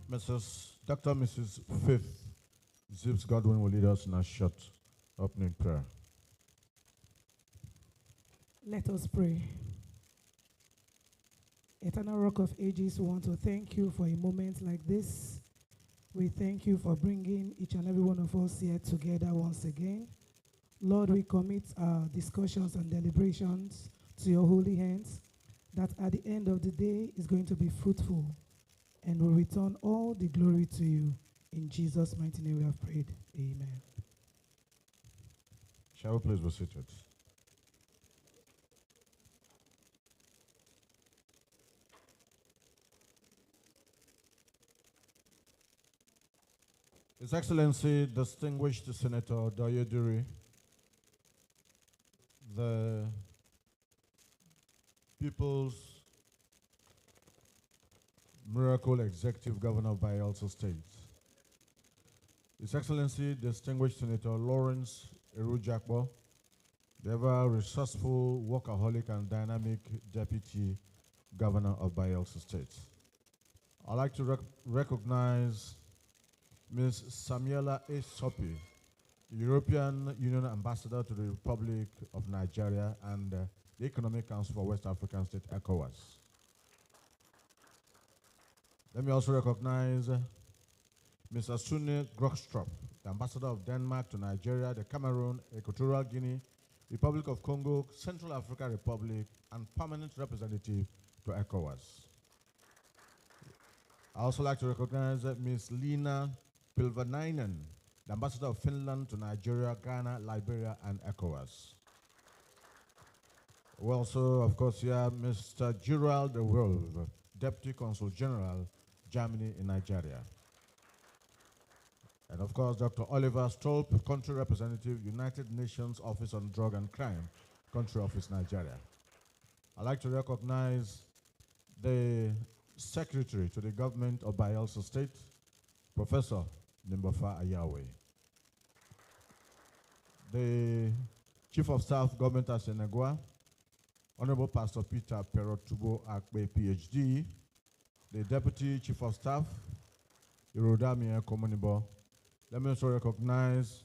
Dr. Mrs. Faith Zips Godwin will lead us in a short opening prayer. Let us pray. Eternal Rock of Ages, we want to thank you for a moment like this. We thank you for bringing each and every one of us here together once again. Lord, we commit our discussions and deliberations to your holy hands, that at the end of the day is going to be fruitful and will return all the glory to you. In Jesus' mighty name we have prayed. Amen. Shall we please be seated? His Excellency, Distinguished Senator Doyeduri, the People's Miracle Executive Governor of Bayelsa State, His Excellency, Distinguished Senator Lawrence Erujakbo, the ever resourceful, workaholic, and dynamic Deputy Governor of Bayelsa State. I'd like to recognize Ms. Samuela A. Sopi, the European Union Ambassador to the Republic of Nigeria and the Economic Council for West African State, ECOWAS. Let me also recognize Mr. Sune Grokstrup, the Ambassador of Denmark to Nigeria, the Cameroon, Equatorial Guinea, Republic of Congo, Central African Republic, and permanent representative to ECOWAS. I also like to recognize Ms. Lina Pilvanainen, the Ambassador of Finland to Nigeria, Ghana, Liberia, and ECOWAS. We also, of course, here Mr. Gerald de Wolf, Deputy Consul General, Germany in Nigeria. And of course, Dr. Oliver Stolp, Country Representative, United Nations Office on Drug and Crime, Country Office, Nigeria. I'd like to recognize the Secretary to the Government of Bayelsa State, Professor Nimbofa Ayawe. The Chief of Staff, Government of Senegua, Honorable Pastor Peter Perotubo Akbe, PhD, the Deputy Chief of Staff, Irodamia Komonibo. Let me also recognize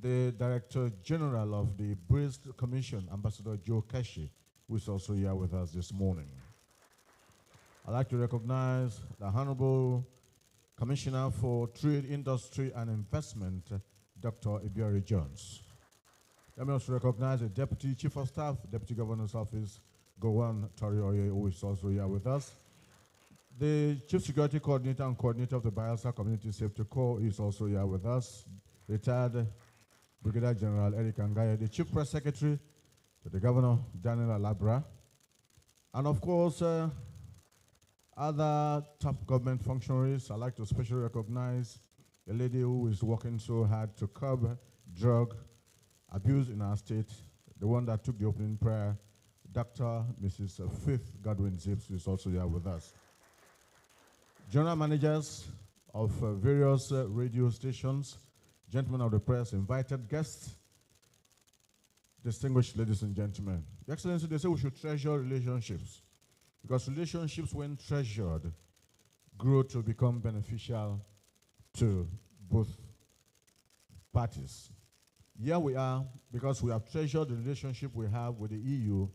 the Director General of the Breast Commission, Ambassador Joe Keshi, who is also here with us this morning. I'd like to recognize the Honorable Commissioner for Trade, Industry, and Investment, Dr. Ibiari Jones. Let me also recognize the Deputy Chief of Staff, Deputy Governor's Office, Gowan Torioye, who is also here with us. The Chief Security Coordinator and Coordinator of the Bayelsa Community Safety Corps is also here with us. Retired Brigadier General Eric Angaya, the Chief Press Secretary to the Governor, Daniel Alabra. And of course, other top government functionaries. I'd like to especially recognize a lady who is working so hard to curb drug abuse in our state, the one that took the opening prayer, Dr. Mrs. Faith Godwin Zips, is also here with us. General managers of various radio stations, gentlemen of the press, invited guests, distinguished ladies and gentlemen. Your Excellency, they say we should treasure relationships, because relationships, when treasured, grow to become beneficial to both parties. Here we are, because we have treasured the relationship we have with the EU.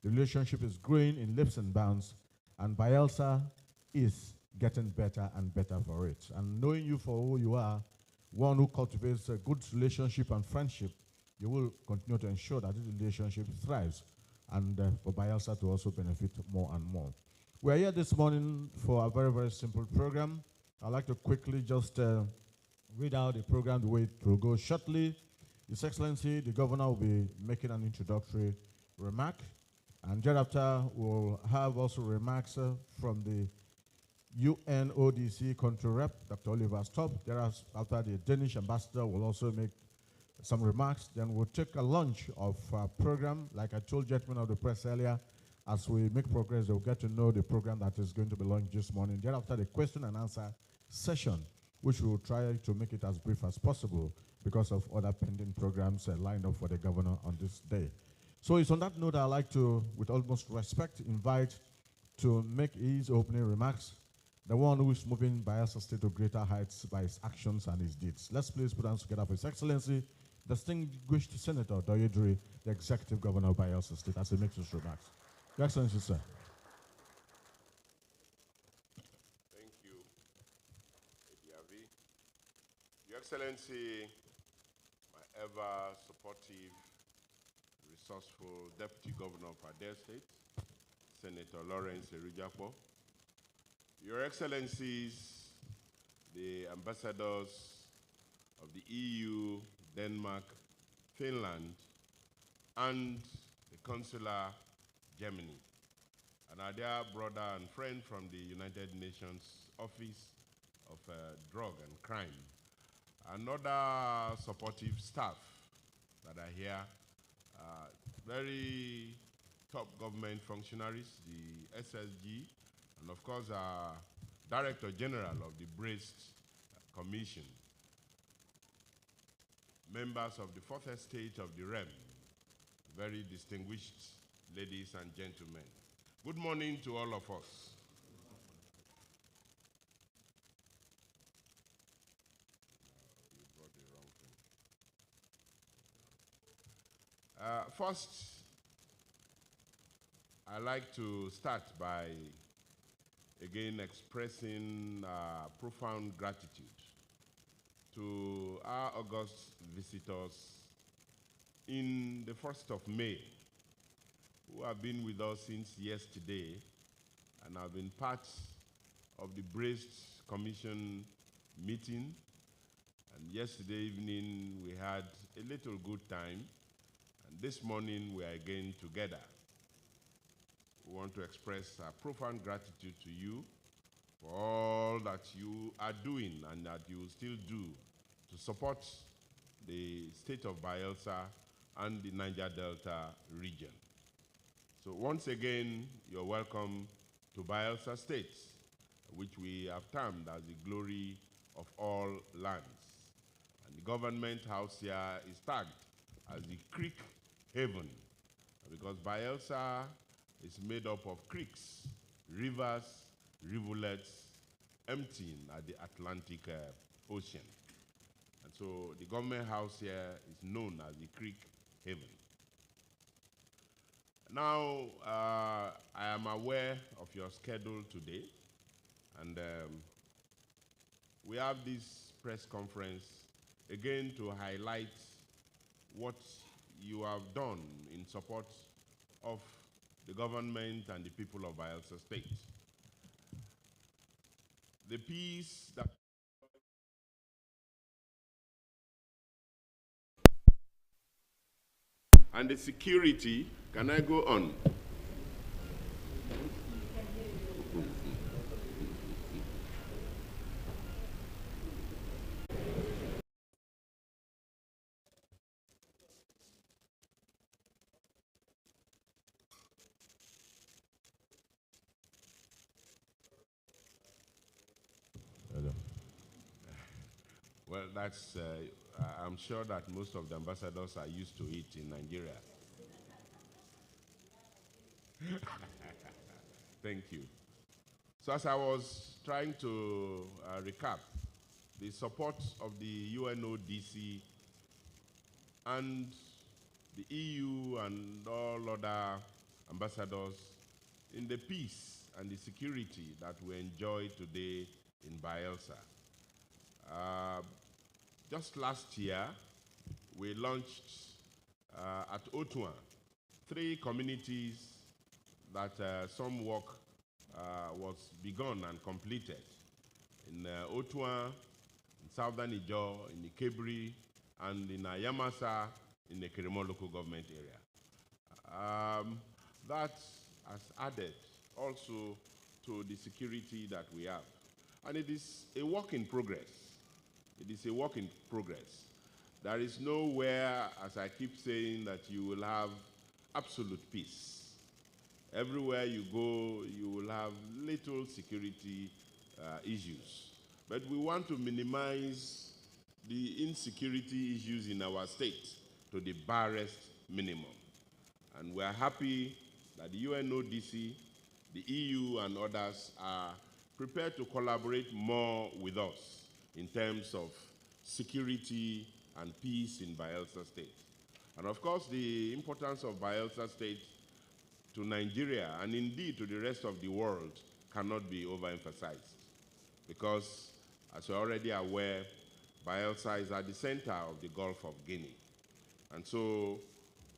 The relationship is growing in leaps and bounds, and Bayelsa is getting better and better for it. And knowing you for who you are, one who cultivates a good relationship and friendship, you will continue to ensure that this relationship thrives, and for Bayelsa to also benefit more and more. We are here this morning for a very, very simple program. I'd like to quickly just read out the program the way it will go shortly. His Excellency, the Governor, will be making an introductory remark, and thereafter we'll have also remarks from the UNODC country rep, Dr. Oliver Stolp. Thereafter, the Danish Ambassador will also make some remarks. Then we'll take a lunch of our program. Like I told gentlemen of the press earlier, as we make progress, they'll get to know the program that is going to be launched this morning. Thereafter, the question and answer session, which we'll try to make it as brief as possible because of other pending programs lined up for the Governor on this day. So it's on that note I'd like to, with utmost respect, invite to make his opening remarks the one who is moving Bayelsa State to greater heights by his actions and his deeds. Let's please put hands together for His Excellency, distinguished Senator Doyedri, the Executive Governor of Bayelsa State, as he makes his remarks. Your Excellency, sir. Thank you, Ediavi. Your Excellency, my ever supportive, resourceful Deputy Governor of Ade State, Senator Lawrence Erujapo, Your Excellencies, the ambassadors of the EU, Denmark, Finland, and the Consular Germany, and our dear brother and friend from the United Nations Office of Drug and Crime, and other supportive staff that are here, very top government functionaries, the SSG, and of course, our Director General of the Braced Commission, members of the fourth estate of the realm, very distinguished ladies and gentlemen. Good morning to all of us. You brought the wrong thing. First, I'd like to start by again expressing profound gratitude to our august visitors in the 1st of May, who have been with us since yesterday and have been part of the Braced Commission meeting. And yesterday evening we had a little good time, and this morning we are again together. We want to express our profound gratitude to you for all that you are doing and that you will still do to support the state of Bayelsa and the Niger Delta region. So once again, you're welcome to Bayelsa State, which we have termed as the glory of all lands. And the government house here is tagged as the Creek Haven, because Bayelsa is made up of creeks, rivers, rivulets, emptying at the Atlantic Ocean. And so the government house here is known as the Creek Haven. Now, I am aware of your schedule today, and we have this press conference again to highlight what you have done in support of the government and the people of Bayelsa State. The peace that and the security, can I go on? Well, that's, I'm sure that most of the ambassadors are used to it in Nigeria. Thank you. So as I was trying to recap, the support of the UNODC and the EU and all other ambassadors in the peace and the security that we enjoy today in Bayelsa. Just last year, we launched at Otuan 3 communities that some work was begun and completed. In Otuan, in Southern Ijo, in Ikebri, and in Yamasa, in the Keremo local government area. That has added also to the security that we have. And it is a work in progress. It is a work in progress. There is nowhere, as I keep saying, that you will have absolute peace. Everywhere you go, you will have little security issues. But we want to minimize the insecurity issues in our state to the barest minimum. And we are happy that the UNODC, the EU, and others are prepared to collaborate more with us in terms of security and peace in Bayelsa State. And of course, the importance of Bayelsa State to Nigeria and indeed to the rest of the world cannot be overemphasized, because as you're already aware, Bayelsa is at the center of the Gulf of Guinea. And so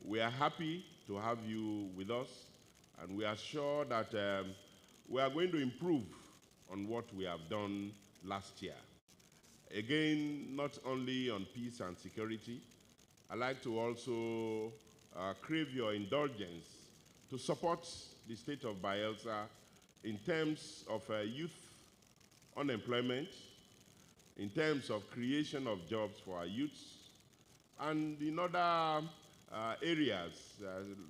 we are happy to have you with us, and we are sure that we are going to improve on what we have done last year. Again, not only on peace and security, I'd like to also crave your indulgence to support the state of Bayelsa in terms of youth unemployment, in terms of creation of jobs for our youths, and in other areas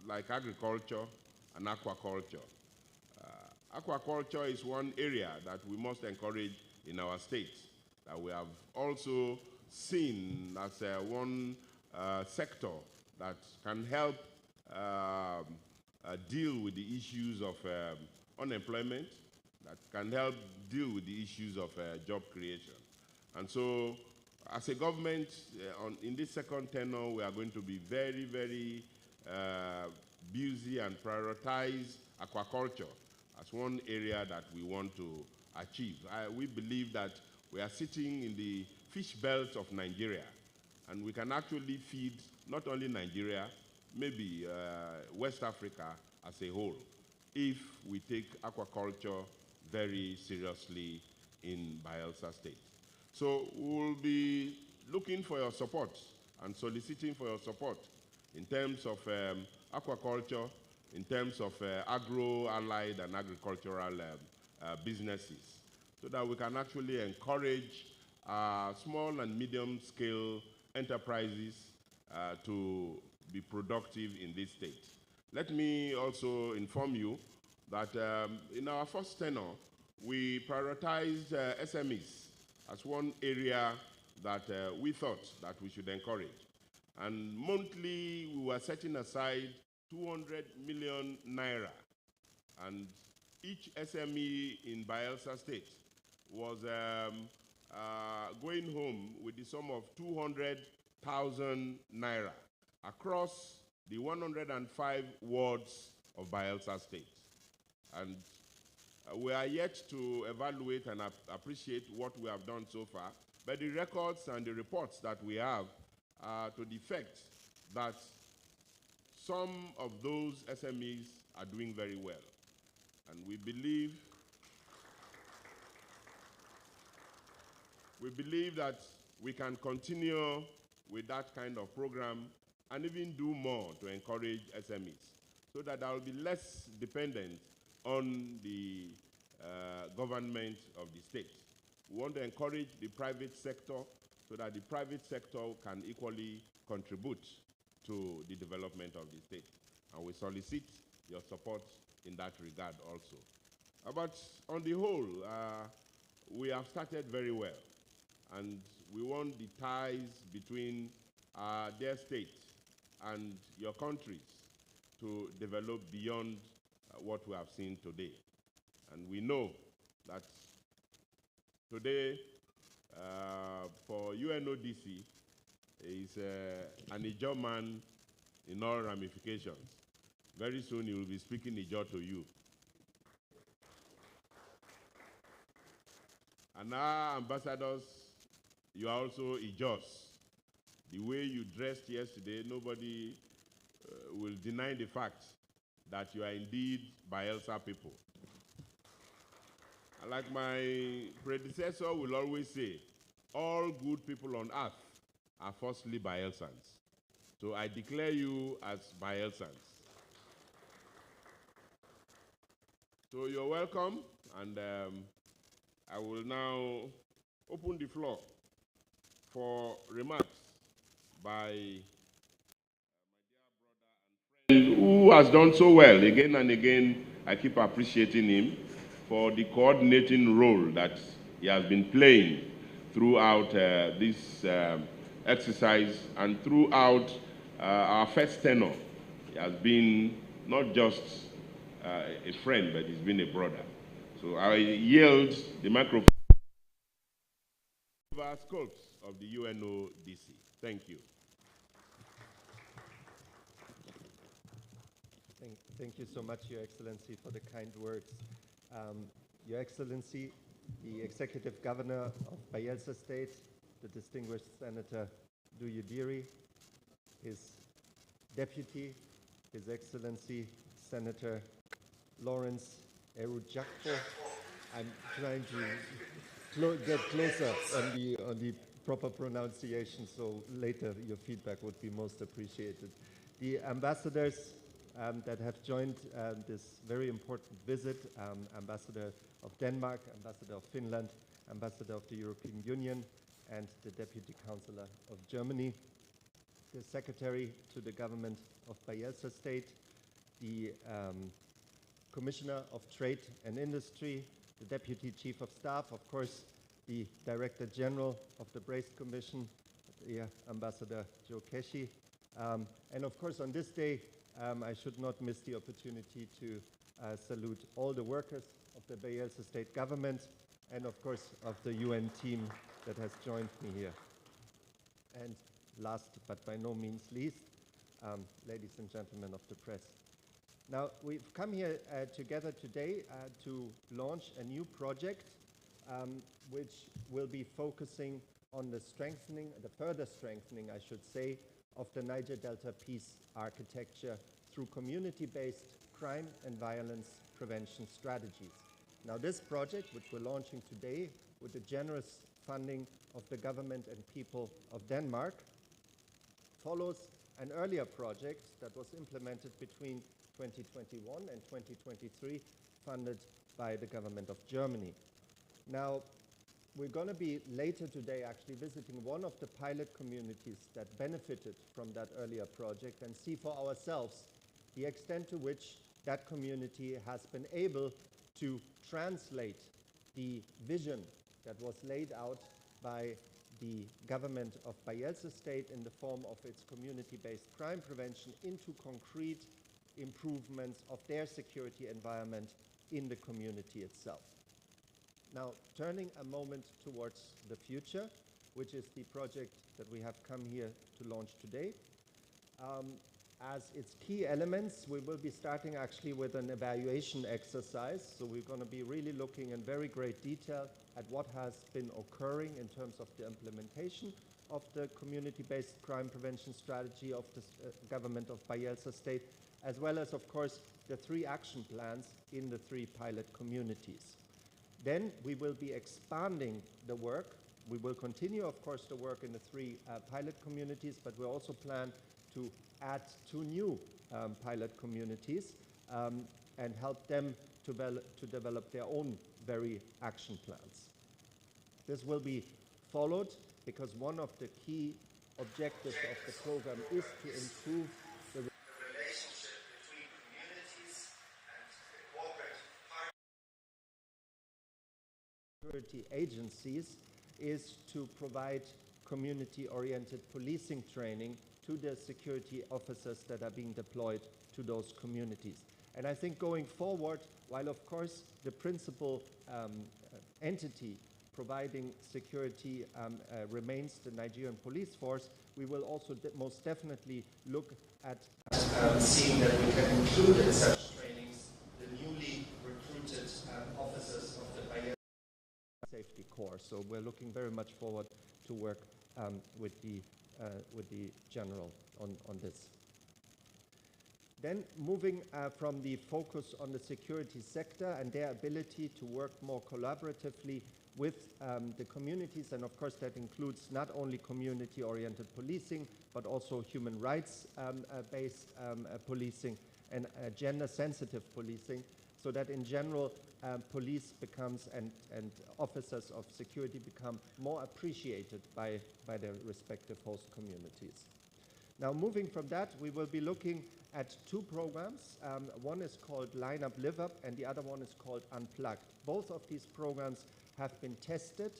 like agriculture and aquaculture. Aquaculture is one area that we must encourage in our state, that we have also seen as one sector that can help deal with the issues of unemployment, that can help deal with the issues of job creation. And so, as a government, in this second tenure, we are going to be very, very busy and prioritize aquaculture as one area that we want to achieve. We believe that we are sitting in the fish belt of Nigeria, and we can actually feed not only Nigeria, maybe West Africa as a whole, if we take aquaculture very seriously in Bayelsa State. So we'll be looking for your support and soliciting for your support in terms of aquaculture, in terms of agro-allied and agricultural businesses, so that we can actually encourage small and medium-scale enterprises to be productive in this state. Let me also inform you that in our first tenure, we prioritized SMEs as one area that we thought that we should encourage. And monthly, we were setting aside 200 million naira. And each SME in Bayelsa State was going home with the sum of 200,000 naira across the 105 wards of Bayelsa State. And we are yet to evaluate and appreciate what we have done so far, but the records and the reports that we have are to the effect that some of those SMEs are doing very well. And we believe that we can continue with that kind of program and even do more to encourage SMEs, so that there will be less dependent on the government of the state. We want to encourage the private sector so that the private sector can equally contribute to the development of the state. And we solicit your support in that regard also. But on the whole, we have started very well. And we want the ties between their state and your countries to develop beyond what we have seen today. And we know that today, for UNODC, is an Ijaw man in all ramifications. Very soon he will be speaking Ijaw to you. And our ambassadors, you are also Ijaws. The way you dressed yesterday, nobody will deny the fact that you are indeed Bayelsa people. And like my predecessor will always say, all good people on earth are firstly Bayelsans. So I declare you as Bayelsans. So you're welcome, and I will now open the floor for remarks by my dear brother and friend who has done so well. Again and again, I keep appreciating him for the coordinating role that he has been playing throughout this exercise and throughout our first tenure. He has been not just a friend, but he's been a brother. So I yield the microphone to our scopes of the UNODC. Thank you. Thank you so much, Your Excellency, for the kind words. Your Excellency, the Executive Governor of Bayelsa State, the distinguished Senator Duyudiri, his Deputy, His Excellency Senator Lawrence Erujakpo. I'm trying to get closer on the proper pronunciation, so later your feedback would be most appreciated. The ambassadors that have joined this very important visit, Ambassador of Denmark, Ambassador of Finland, Ambassador of the European Union, and the Deputy Chancellor of Germany, the Secretary to the Government of Bayelsa State, the Commissioner of Trade and Industry, the Deputy Chief of Staff, of course, the Director General of the Braced Commission, Ambassador Joe Keshi, and of course on this day I should not miss the opportunity to salute all the workers of the Bayelsa State Government and of course of the UN team that has joined me here. And last but by no means least, ladies and gentlemen of the press. Now, we've come here together today to launch a new project which will be focusing on the strengthening, the further strengthening, I should say, of the Niger Delta peace architecture through community-based crime and violence prevention strategies. Now, this project, which we're launching today with the generous funding of the government and people of Denmark, follows an earlier project that was implemented between 2021 and 2023, funded by the government of Germany. Now, we're going to be later today actually visiting one of the pilot communities that benefited from that earlier project and see for ourselves the extent to which that community has been able to translate the vision that was laid out by the government of Bayelsa State in the form of its community-based crime prevention into concrete improvements of their security environment in the community itself. Now, turning a moment towards the future, which is the project that we have come here to launch today. As its key elements, we will be starting actually with an evaluation exercise. So we're going to be really looking in very great detail at what has been occurring in terms of the implementation of the community-based crime prevention strategy of the government of Bayelsa State, as well as, of course, the 3 action plans in the 3 pilot communities. Then we will be expanding the work. We will continue, of course, the work in the 3 pilot communities, but we also plan to add 2 new pilot communities and help them to develop their own very action plans. This will be followed because one of the key objectives of the program is to improve the relationship between communities and the cooperative security agencies is to provide community-oriented policing training to the security officers that are being deployed to those communities. And I think going forward, while of course the principal entity providing security remains the Nigerian police force, we will also most definitely look at seeing that we can include in such trainings the newly recruited officers of the Bayelsa Safety Corps. So we're looking very much forward to work with the general on this. Then moving from the focus on the security sector and their ability to work more collaboratively with the communities, and of course that includes not only community-oriented policing, but also human rights-based policing and gender-sensitive policing, so that in general police becomes and officers of security become more appreciated by their respective host communities. Now, moving from that, we will be looking at 2 programs. One is called Line Up, Live Up, and the other one is called Unplugged. Both of these programs have been tested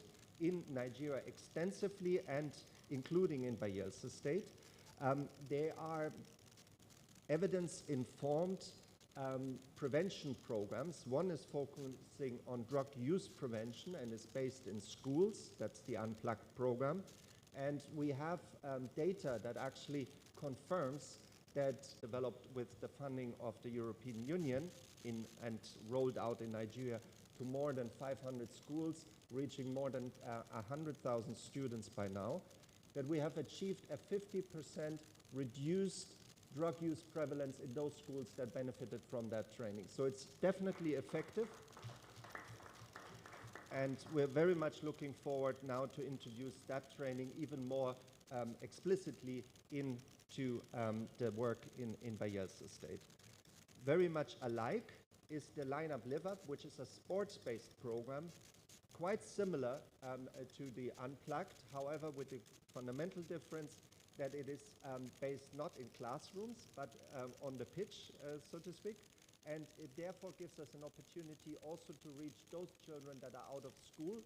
in Nigeria extensively and including in Bayelsa State. They are evidence-informed prevention programs. One is focusing on drug use prevention and is based in schools. That's the Unplugged program. And we have data that actually confirms that, developed with the funding of the European Union and rolled out in Nigeria to more than 500 schools, reaching more than 100,000 students by now, that we have achieved a 50% reduced drug use prevalence in those schools that benefited from that training. So it's definitely effective. And we're very much looking forward now to introduce that training even more explicitly into the work in Bayelsa State. Very much alike is the Line Up Live Up, which is a sports-based program, quite similar to the Unplugged, however, with the fundamental difference that it is based not in classrooms, but on the pitch, so to speak. And it therefore gives us an opportunity also to reach those children that are out of school,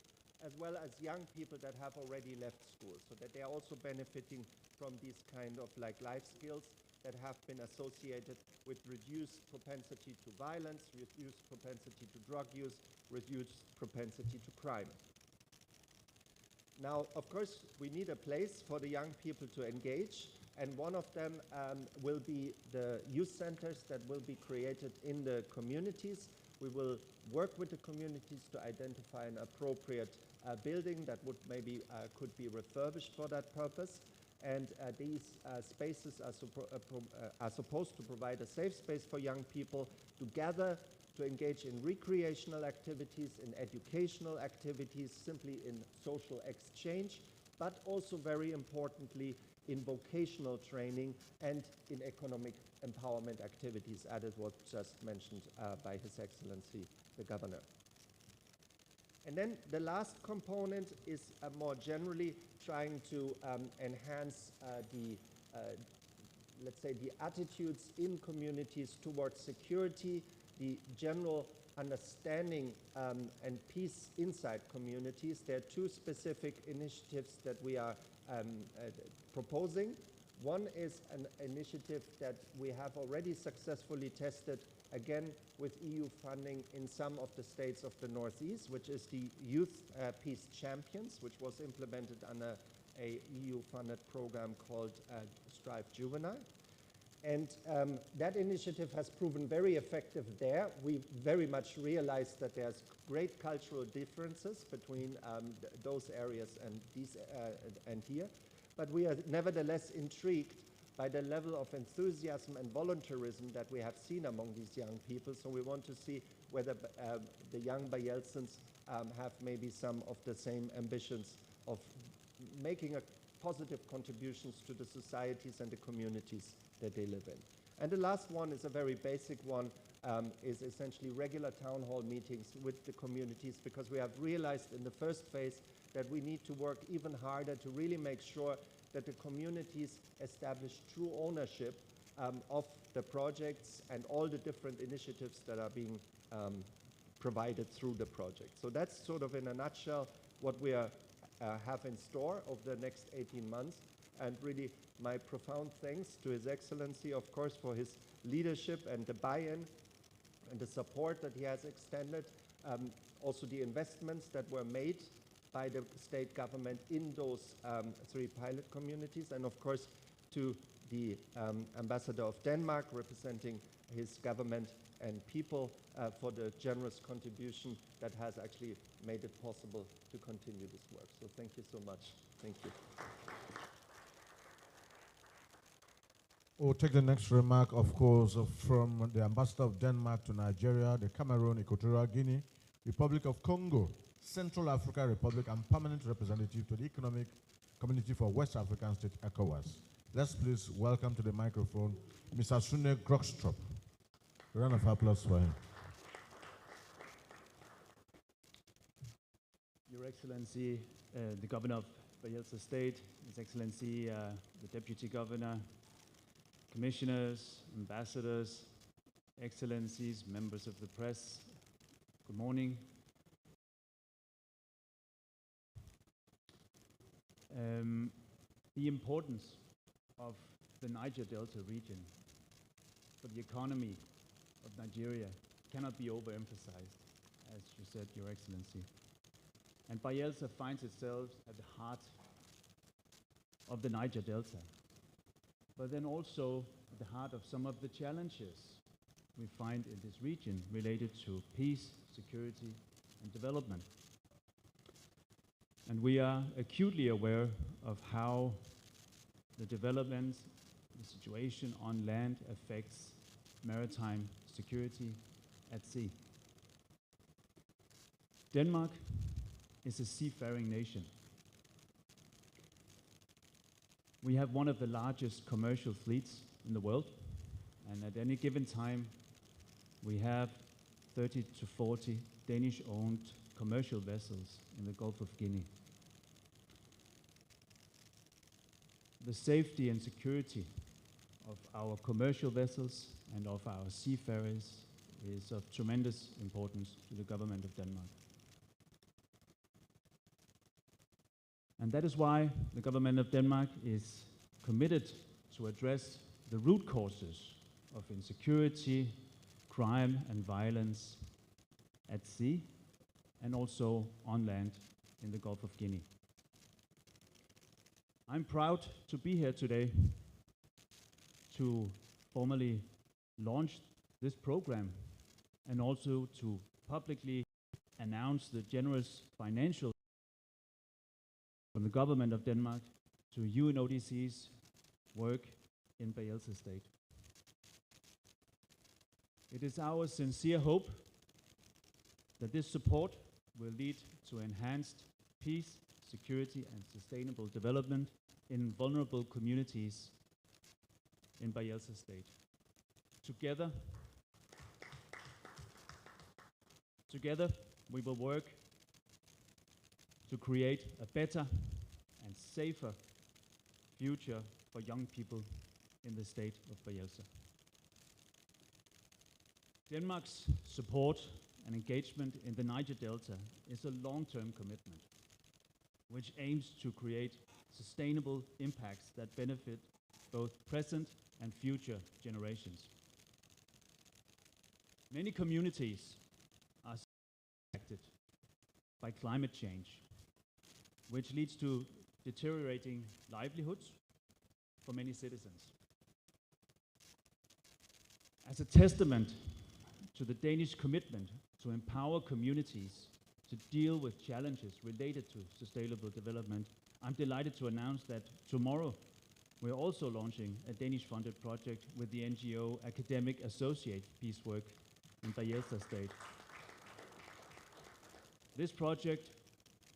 as well as young people that have already left school, so that they are also benefiting from these kind of like life skills that have been associated with reduced propensity to violence, reduced propensity to drug use, reduced propensity to crime. Now, of course, we need a place for the young people to engage, and one of them will be the youth centers that will be created in the communities. We will work with the communities to identify an appropriate building that would maybe could be refurbished for that purpose. And these spaces are supposed to provide a safe space for young people to gather, to engage in recreational activities, in educational activities, simply in social exchange, but also very importantly in vocational training and in economic empowerment activities, as was just mentioned by His Excellency the Governor. And then the last component is more generally trying to enhance let's say, the attitudes in communities towards security, the general understanding and peace inside communities. There are two specific initiatives that we are proposing. One is an initiative that we have already successfully tested, again with EU funding in some of the states of the Northeast, which is the Youth Peace Champions, which was implemented under a EU-funded program called Strive Juvenile. And that initiative has proven very effective there. We very much realized that there's great cultural differences between those areas and these and here. But we are nevertheless intrigued by the level of enthusiasm and voluntarism that we have seen among these young people. So we want to see whether the young Bayelsans have maybe some of the same ambitions of making positive contributions to the societies and the communities that they live in. And the last one is a very basic one, is essentially regular town hall meetings with the communities, because we have realized in the first phase that we need to work even harder to really make sure that the communities establish true ownership of the projects and all the different initiatives that are being provided through the project. So that's sort of in a nutshell what we are, have in store over the next 18 months. And really my profound thanks to His Excellency, of course, for his leadership and the buy-in and the support that he has extended. Also the investments that were made by the state government in those 3 pilot communities, and of course to the Ambassador of Denmark representing his government and people for the generous contribution that has actually made it possible to continue this work. So thank you so much. Thank you. We'll take the next remark, of course, from the Ambassador of Denmark to Nigeria, the Cameroon, Equatorial Guinea, Republic of Congo, Central African Republic, and permanent representative to the Economic Community for West African State, ECOWAS. Let's please welcome to the microphone Mr. Sune Grokstrup. A round of applause for him. Your Excellency, the Governor of Bayelsa State, His Excellency, the Deputy Governor, Commissioners, Ambassadors, Excellencies, members of the press, good morning. The importance of the Niger Delta region for the economy of Nigeria cannot be overemphasized, as you said, Your Excellency. And Bayelsa finds itself at the heart of the Niger Delta, but then also at the heart of some of the challenges we find in this region related to peace, security, and development. And we are acutely aware of how the development, the situation on land affects maritime security at sea. Denmark is a seafaring nation. We have one of the largest commercial fleets in the world, and at any given time, we have 30 to 40 Danish-owned commercial vessels in the Gulf of Guinea. The safety and security of our commercial vessels and of our seafarers is of tremendous importance to the government of Denmark. And that is why the government of Denmark is committed to address the root causes of insecurity, crime and violence at sea and also on land in the Gulf of Guinea. I'm proud to be here today to formally launch this program and also to publicly announce the generous financial from the government of Denmark to UNODC's work in Bayelsa State. It is our sincere hope that this support will lead to enhanced peace, security and sustainable development in vulnerable communities in Bayelsa State. Together, we will work to create a better and safer future for young people in the state of Bayelsa. Denmark's support and engagement in the Niger Delta is a long-term commitment, which aims to create sustainable impacts that benefit both present and future generations. Many communities are affected by climate change, which leads to deteriorating livelihoods for many citizens. As a testament to the Danish commitment to empower communities to deal with challenges related to sustainable development, I'm delighted to announce that tomorrow we're also launching a Danish-funded project with the NGO Academic Associate Peace Work in Bayelsa State. This project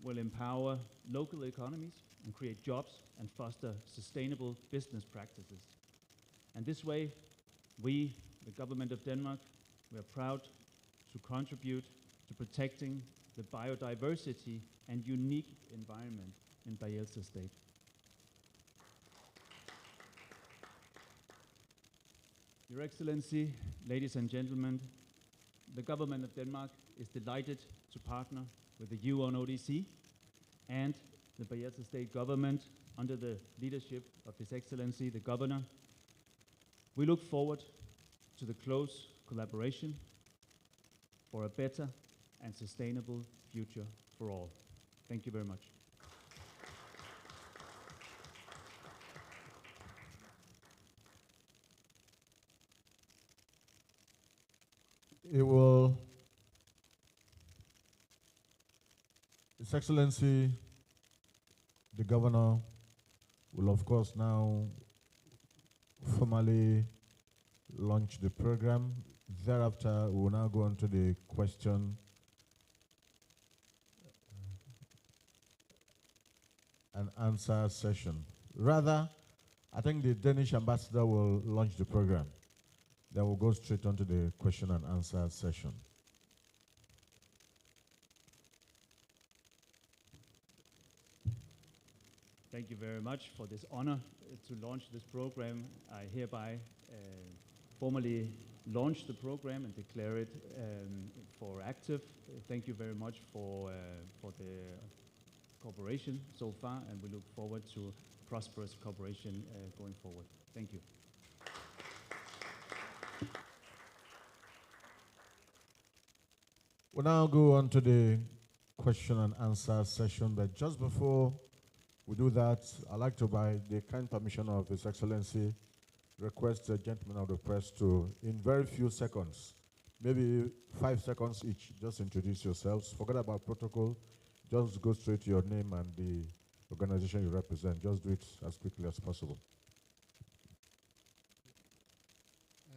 will empower local economies and create jobs and foster sustainable business practices. And this way, we, the government of Denmark, we are proud to contribute to protecting the biodiversity and unique environment in Bayelsa State. Your Excellency, ladies and gentlemen, the government of Denmark is delighted to partner with the UNODC and the Bayelsa State government under the leadership of His Excellency, the Governor. We look forward to the close collaboration for a better and sustainable future for all. Thank you very much. His Excellency, the Governor, will of course now formally launch the program. Thereafter, we will now go on to the question and answer session. Rather, I think the Danish ambassador will launch the program. Then we'll go straight on to the question and answer session. Thank you very much for this honor to launch this program. I hereby formally launch the program and declare it for active. Thank you very much for the cooperation so far, and we look forward to prosperous cooperation going forward. Thank you. We'll now go on to the question and answer session, but just before we do that, I'd like to, by the kind permission of His Excellency, request the gentlemen of the press to, in very few seconds, maybe 5 seconds each, just introduce yourselves. Forget about protocol. Just go straight to your name and the organization you represent. Just do it as quickly as possible.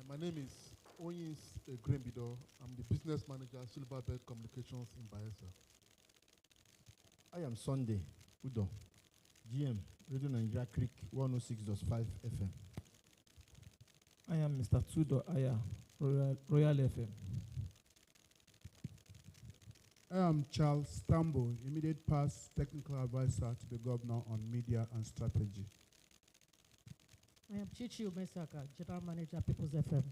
My name is Oyins Grembido. I'm the business manager, Silverbird Communications in Bayelsa. I am Sunday Udo, GM, Radio Nigeria Creek 106.5 FM. I am Mr. Tudo Aya, Royal FM. I am Charles Stambo, immediate past technical advisor to the governor on media and strategy. I am Chichi Umesaka, general manager, People's FM.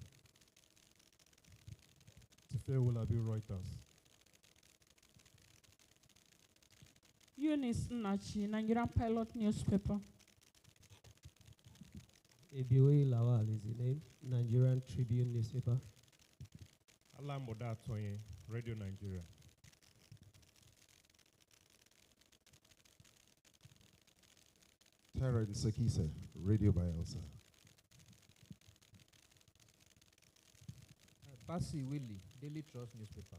Tife Wolabi Reuters. Eunice Nachi, Nigerian Pilot Newspaper. Ebiwe Lawal is the name, Nigerian Tribune Newspaper. Alamboda Toye, Radio Nigeria. Terence Sekise, Radio Bayelsa. Basi Willie, Daily Trust Newspaper.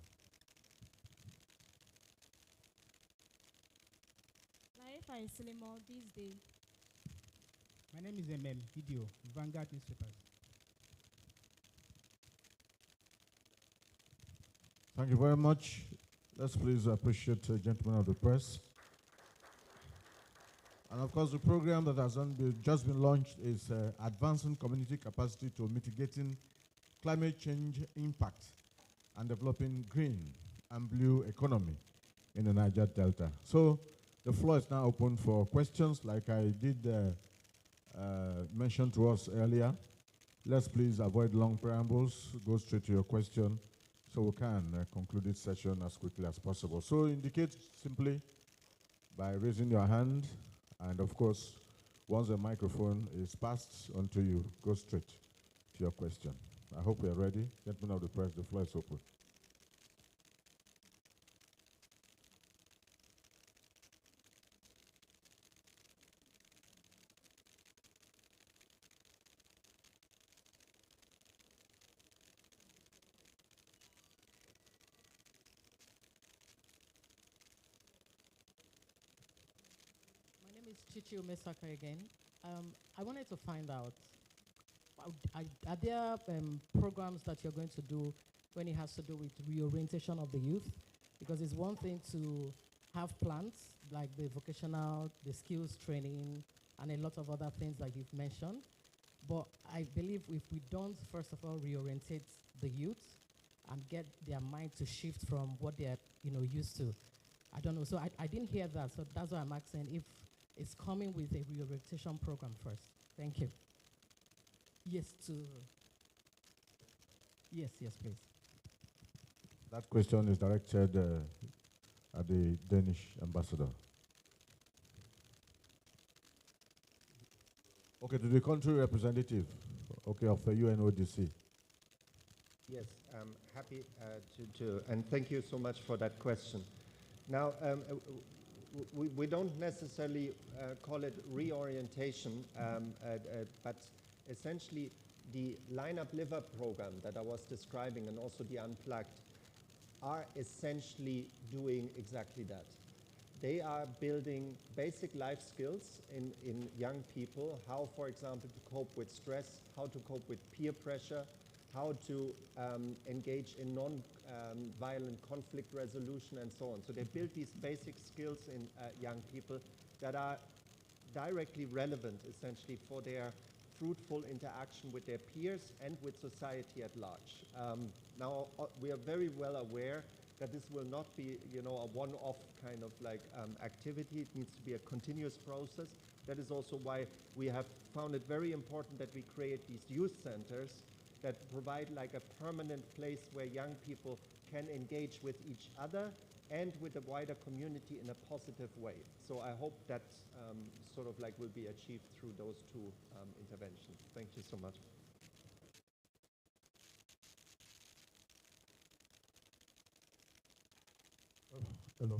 Laifa Isilimo, This Day. My name is Video, Vanguard Newspapers. Thank you very much. Let's please appreciate the gentlemen of the press. And of course, the program that has just been launched is Advancing Community Capacity to Mitigating Climate Change Impact and Developing Green and Blue Economy in the Niger Delta. So the floor is now open for questions, like I did mention to us earlier. Let's please avoid long preambles, go straight to your question, so we can conclude this session as quickly as possible. So indicate simply by raising your hand, and of course, once the microphone is passed on to you, go straight to your question. I hope we are ready. Gentlemen of the press, the floor is open. Chichi Umesaka again. I wanted to find out, are there programs that you're going to do when it has to do with reorientation of the youth? Because it's one thing to have plans like the vocational, the skills training, and a lot of other things that you've mentioned. But I believe if we don't, first of all, reorientate the youth and get their mind to shift from what they're used to, I don't know. So I didn't hear that. So that's why I'm asking if it's coming with a reorientation program first. Thank you. Yes, yes, please. That question is directed at the Danish ambassador. Okay, to the country representative, okay, of the UNODC. Yes, I'm happy and thank you so much for that question. Now, we don't necessarily call it reorientation, but essentially the Line Up Live Up program that I was describing and also the Unplugged are essentially doing exactly that. They are building basic life skills in young people, how, for example, to cope with stress, how to cope with peer pressure, how to engage in non-violent conflict resolution and so on. So they build these basic skills in young people that are directly relevant, essentially, for their fruitful interaction with their peers and with society at large. Now, we are very well aware that this will not be, a one-off kind of like activity. It needs to be a continuous process. That is also why we have found it very important that we create these youth centers that provide like a permanent place where young people can engage with each other and with the wider community in a positive way. So I hope that sort of like will be achieved through those two interventions. Thank you so much. Hello.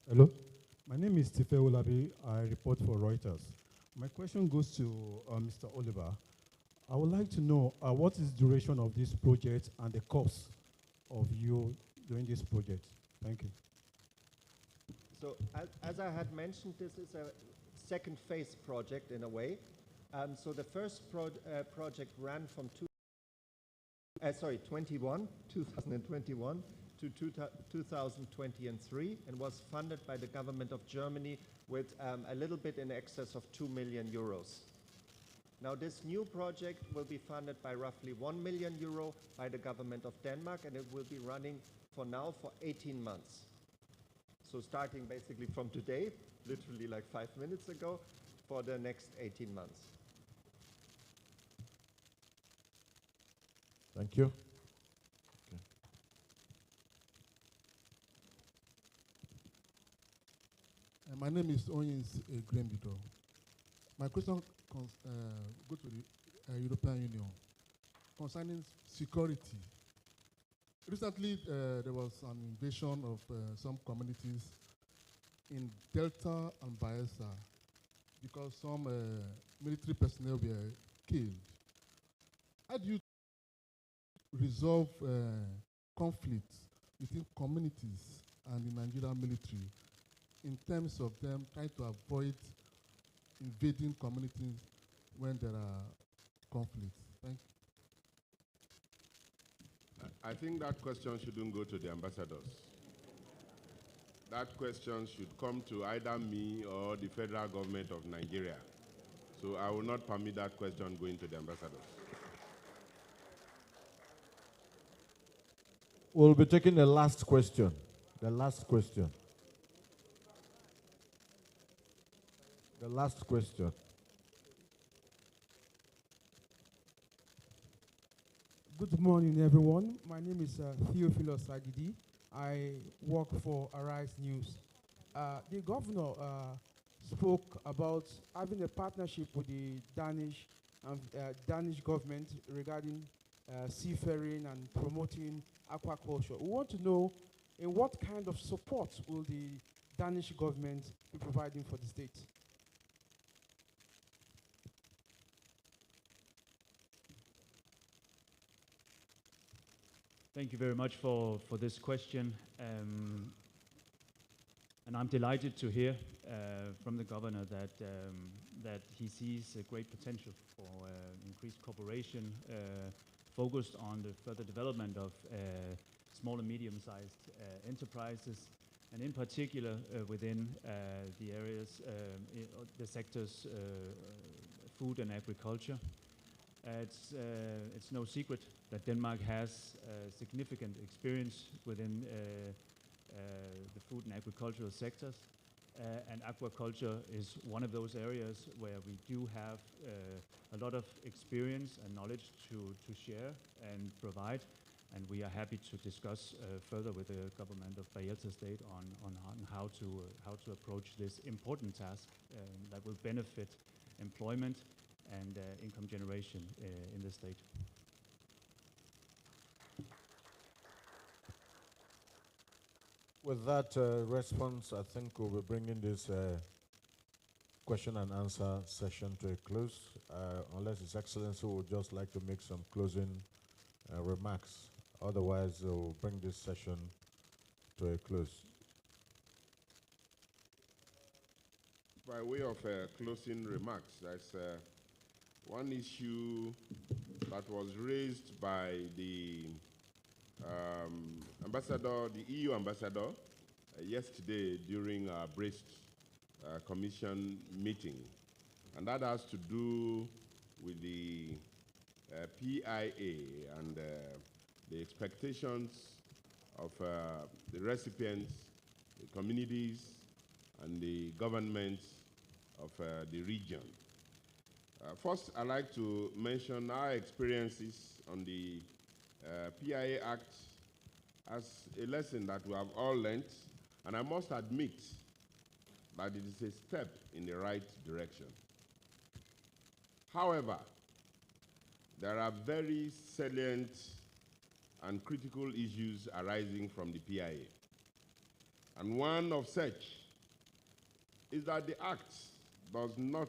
Hello. My name is Tife Olabi. I report for Reuters. My question goes to Mr. Oliver. I would like to know what is the duration of this project and the cost of you doing this project? Thank you. So as I had mentioned, this is a second phase project in a way. So the first project ran from 2021 to 2023 and was funded by the government of Germany with a little bit in excess of 2 million euros. Now this new project will be funded by roughly 1 million euro by the government of Denmark, and it will be running for now for 18 months. So starting basically from today, literally like 5 minutes ago, for the next 18 months. Thank you. Okay. My name is Onyins Grembido. My question go to the European Union concerning security. Recently, there was an invasion of some communities in Delta and Bayelsa because some military personnel were killed. How do you resolve conflicts within communities and the Nigerian military in terms of them trying to avoid invading communities when there are conflicts? Thank you. I think that question shouldn't go to the ambassadors. That question should come to either me or the federal government of Nigeria. So I will not permit that question going to the ambassadors. We'll be taking the last question. The last question. The last question. Good morning, everyone. My name is Theophilus Agidi. I work for Arise News. The governor spoke about having a partnership with the Danish government regarding seafaring and promoting aquaculture. We want to know in what kind of support will the Danish government be providing for the state? Thank you very much for this question. And I'm delighted to hear from the governor that he sees a great potential for increased cooperation focused on the further development of small and medium-sized enterprises, and in particular within the areas, the sectors food and agriculture. It's no secret that Denmark has significant experience within the food and agricultural sectors, and aquaculture is one of those areas where we do have a lot of experience and knowledge to share and provide, and we are happy to discuss further with the government of Bayelsa State on how to approach this important task that will benefit employment and income generation in the state. With that response, I think we'll be bringing this question and answer session to a close, unless His Excellency would just like to make some closing remarks. Otherwise, we'll bring this session to a close. By way of closing remarks, there's one issue that was raised by the ambassador, the EU ambassador, yesterday during our Brest Commission meeting, and that has to do with the PIA and the expectations of the recipients, the communities, and the governments of the region. First, I'd like to mention our experiences on the PIA Act as a lesson that we have all learned, and I must admit that it is a step in the right direction. However, there are very salient and critical issues arising from the PIA. And one of such is that the Act does not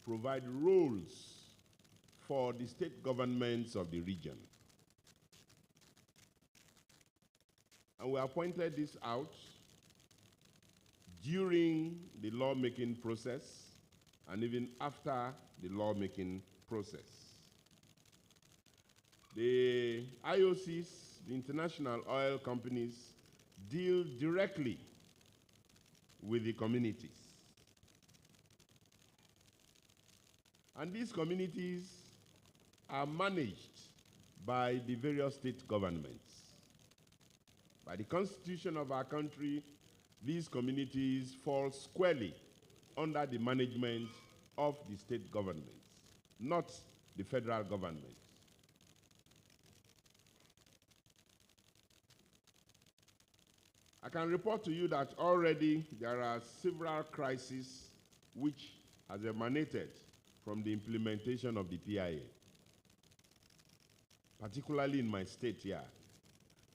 provide roles for the state governments of the region. And we have pointed this out during the lawmaking process and even after the lawmaking process. The IOCs, the international oil companies, deal directly with the communities. And these communities are managed by the various state governments. By the constitution of our country, these communities fall squarely under the management of the state governments, not the federal government. I can report to you that already there are several crises which has emanated from the implementation of the PIA, particularly in my state here.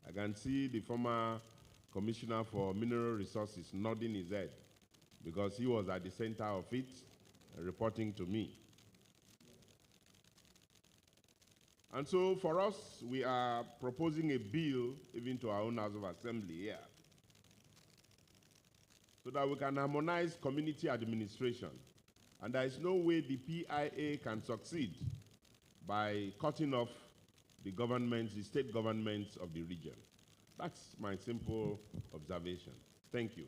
I can see the former Commissioner for Mineral Resources nodding his head because he was at the center of it, reporting to me. And so for us, we are proposing a bill even to our own House of Assembly here so that we can harmonize community administration. And there is no way the PIA can succeed by cutting off the governments, the state governments of the region. That's my simple observation. Thank you.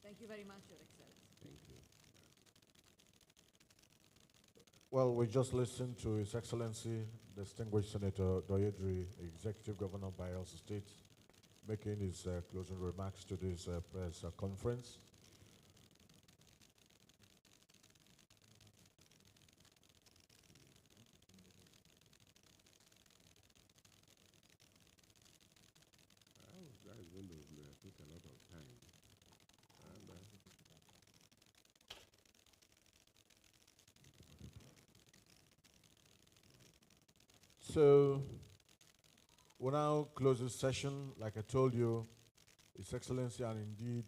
Thank you very much, Your Excellency. Thank you. Well, we just listened to His Excellency, Distinguished Senator Doyedri, Executive Governor of Bayelsa State, making his closing remarks to this press conference. That is going to take a lot of time. So, we'll now close this session. Like I told you, His Excellency and indeed